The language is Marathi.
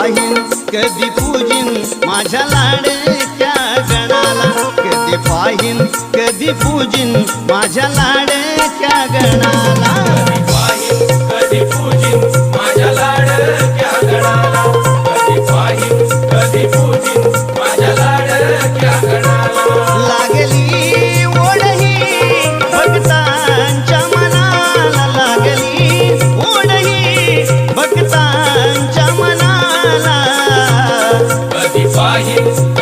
पाहीन कधी पूजिन माझ्या लाडक्या गणाला, कधी पाहीन कधी पूजिन माझ्या लाडक्या गणाला, कधी पाहीन कधी पूजिन माझ्या लाडक्या गणाला, कधी पाहीन कधी पूजिन माझ्या लाडक्या गणाला. लागली ओढ ही भक्तांच्या मनाला, लागली ओढ ही भक्तांच्या मनाला, कधी पाहीन